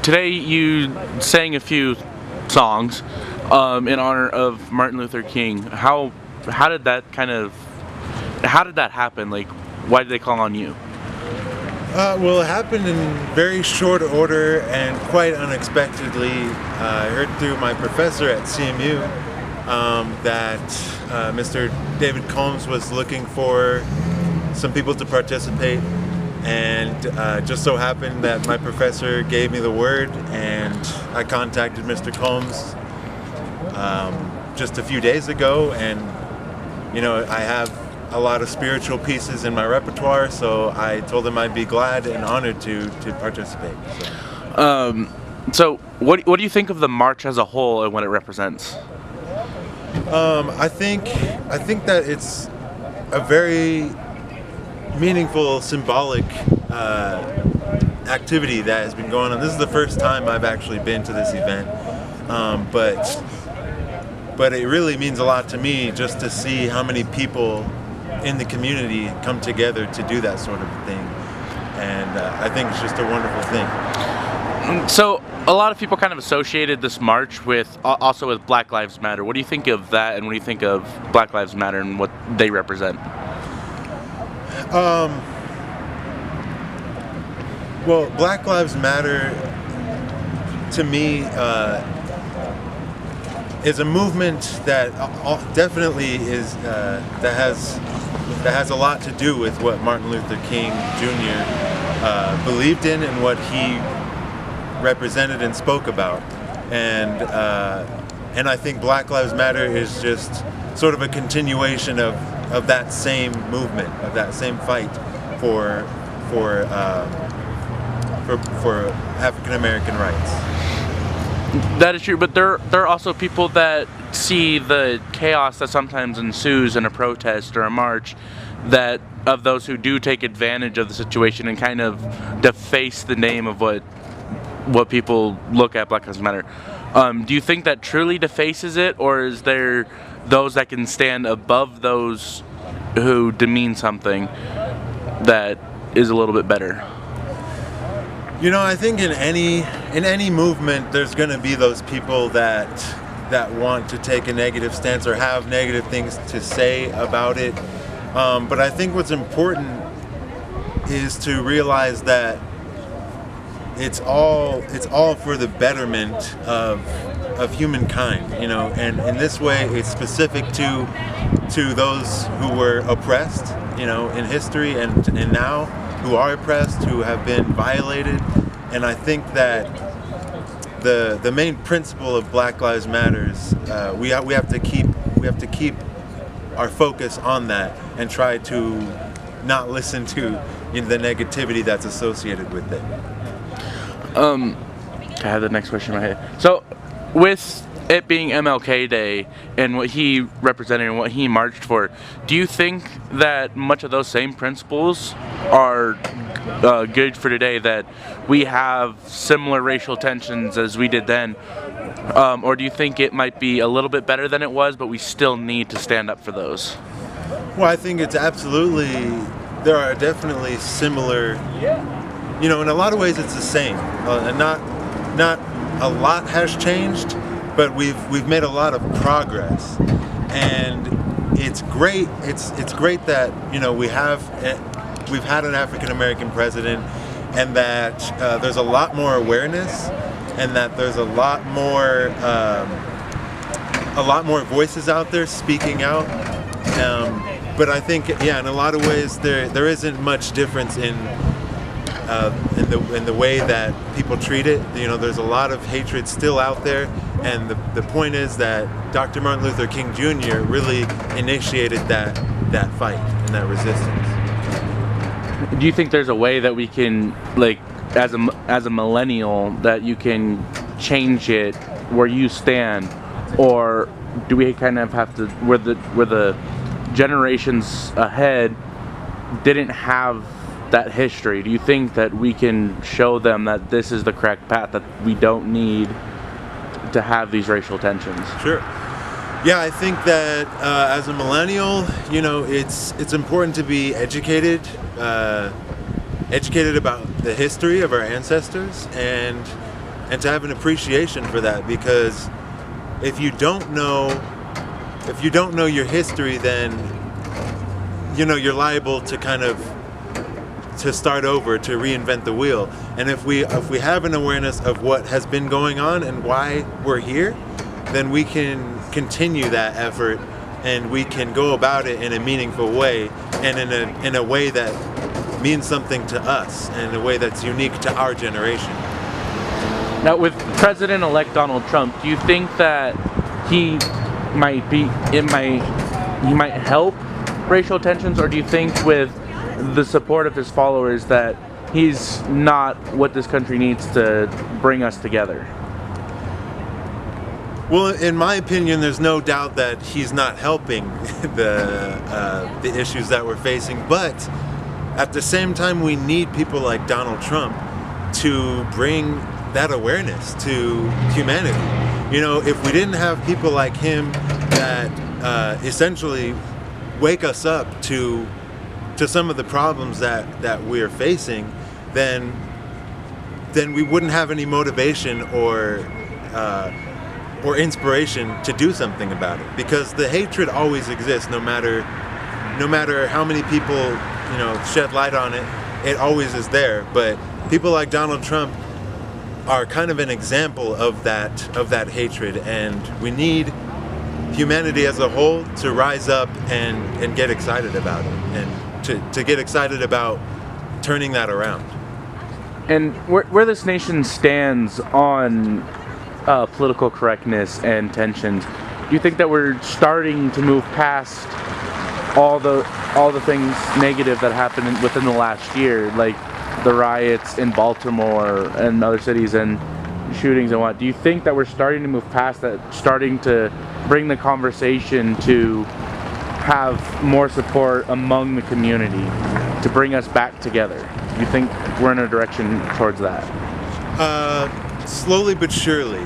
today you sang a few songs in honor of Martin Luther King. How did that happen? Like, why did they call on you? Well, it happened in very short order and quite unexpectedly. I heard through my professor at CMU that Mr. David Combs was looking for some people to participate, and just so happened that my professor gave me the word, and I contacted Mr. Combs just a few days ago, and I have a lot of spiritual pieces in my repertoire, so I told him I'd be glad and honored to participate. So what do you think of the march as a whole and what it represents? I think that it's a very meaningful, symbolic activity that has been going on. This is the first time I've actually been to this event, but it really means a lot to me just to see how many people in the community come together to do that sort of thing, and I think it's just a wonderful thing. So a lot of people kind of associated this march with Black Lives Matter. What do you think of that, and what do you think of Black Lives Matter and what they represent? Well, Black Lives Matter to me is a movement that definitely is that has a lot to do with what Martin Luther King Jr. Believed in and what he represented and spoke about, and I think Black Lives Matter is just sort of a continuation of that same movement, of that same fight for African American rights. That is true, but there are also people that see the chaos that sometimes ensues in a protest or a march, that of those who do take advantage of the situation and kind of deface the name of what people look at Black Lives Matter. Do you think that truly defaces it, or is there those that can stand above those who demean something that is a little bit better? I think in any movement, there's going to be those people that want to take a negative stance or have negative things to say about it. But I think what's important is to realize that it's all for the betterment of humankind, and in this way it's specific to those who were oppressed, in history and now, who are oppressed, who have been violated. And I think that the main principle of Black Lives Matters, we have to keep our focus on that and try to not listen to the negativity that's associated with it. I have the next question in my head. So, with it being MLK Day and what he represented and what he marched for, do you think that much of those same principles are good for today, that we have similar racial tensions as we did then? Or do you think it might be a little bit better than it was, but we still need to stand up for those? Well, I think it's there are definitely similar, in a lot of ways it's the same. Not a lot has changed, but we've made a lot of progress, and it's great. It's great that we've had an African American president, and that there's a lot more awareness, and that there's a lot more voices out there speaking out. But I think, in a lot of ways there isn't much difference in the way that people treat it. There's a lot of hatred still out there, and the point is that Dr. Martin Luther King Jr. really initiated that fight and that resistance. Do you think there's a way that we can, like, as a millennial, that you can change it where you stand, or do we kind of have to, where the generations ahead didn't have that history? Do you think that we can show them that this is the correct path, that we don't need to have these racial tensions? Sure. Yeah, I think that as a millennial, it's important to be educated about the history of our ancestors, and and to have an appreciation for that, because if you don't know your history, then you're liable to kind of to start over, to reinvent the wheel. And if we have an awareness of what has been going on and why we're here, then we can continue that effort, and we can go about it in a meaningful way, and in a way that means something to us, and in a way that's unique to our generation. Now, with President-elect Donald Trump, do you think that he might help racial tensions, or do you think with the support of his followers that he's not what this country needs to bring us together? Well, in my opinion, there's no doubt that he's not helping the issues that we're facing, but at the same time, we need people like Donald Trump to bring that awareness to humanity. If we didn't have people like him that essentially wake us up to some of the problems that we're facing, then we wouldn't have any motivation or inspiration to do something about it, because the hatred always exists. No matter how many people shed light on it, it always is there. But people like Donald Trump are kind of an example of that hatred, and we need humanity as a whole to rise up and get excited about it, and to get excited about turning that around. And where this nation stands on political correctness and tensions, do you think that we're starting to move past all the things negative that happened within the last year, like the riots in Baltimore and other cities and shootings and what? Do you think that we're starting to move past that, starting to bring the conversation to have more support among the community to bring us back together? Do you think we're in a direction towards that? Slowly but surely.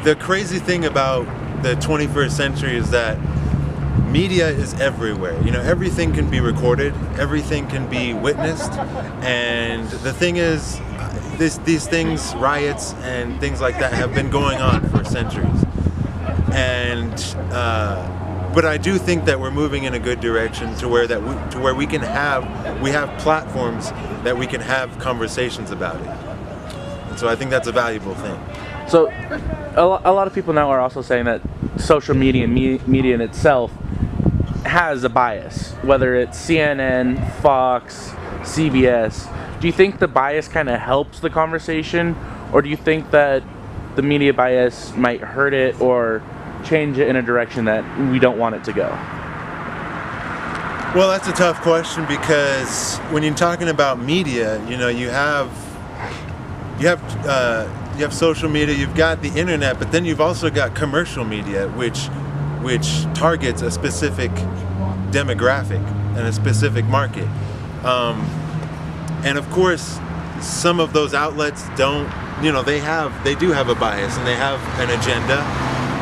The crazy thing about the 21st century is that media is everywhere. Everything can be recorded, everything can be witnessed, and the thing is, these things, riots and things like that, have been going on for centuries. And but I do think that we're moving in a good direction to where we have platforms that we can have conversations about it. And so I think that's a valuable thing. So a lot of people now are also saying that social media and media in itself has a bias, whether it's CNN, Fox, CBS. Do you think the bias kind of helps the conversation, or do you think that the media bias might hurt it or change it in a direction that we don't want it to go? Well, that's a tough question, because when you're talking about media, you have social media, you've got the internet, but then you've also got commercial media, which targets a specific demographic and a specific market. And of course, some of those outlets don't, they do have a bias, and they have an agenda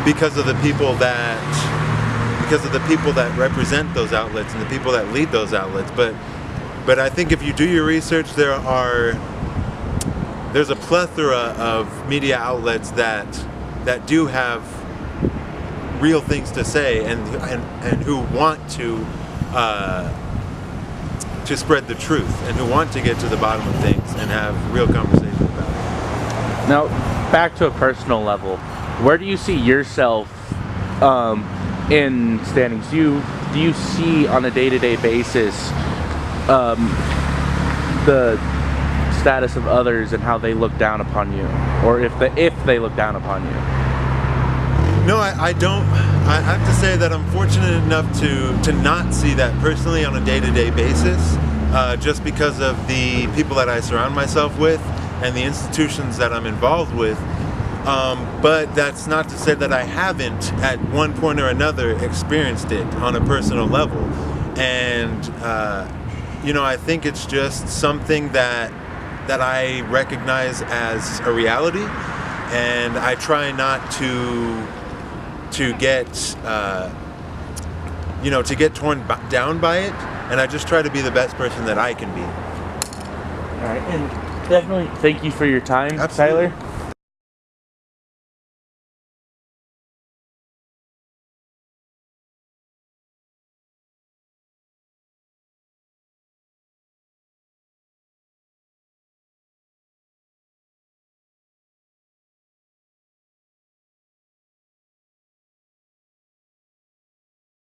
because of the people that represent those outlets and the people that lead those outlets. But I think if you do your research, there's a plethora of media outlets that do have real things to say and who want to spread the truth, and who want to get to the bottom of things and have real conversations about it. Now, back to a personal level, where do you see yourself in standings? Do you see on a day-to-day basis the status of others and how they look down upon you, or if they look down upon you? No, I don't. I have to say that I'm fortunate enough to not see that personally on a day-to-day basis, just because of the people that I surround myself with and the institutions that I'm involved with. But that's not to say that I haven't, at one point or another, experienced it on a personal level. And I think it's just something that I recognize as a reality, and I try not to get torn down by it, and I just try to be the best person that I can be. All right, and Definitely. Thank you for your time, Absolutely. Tyler.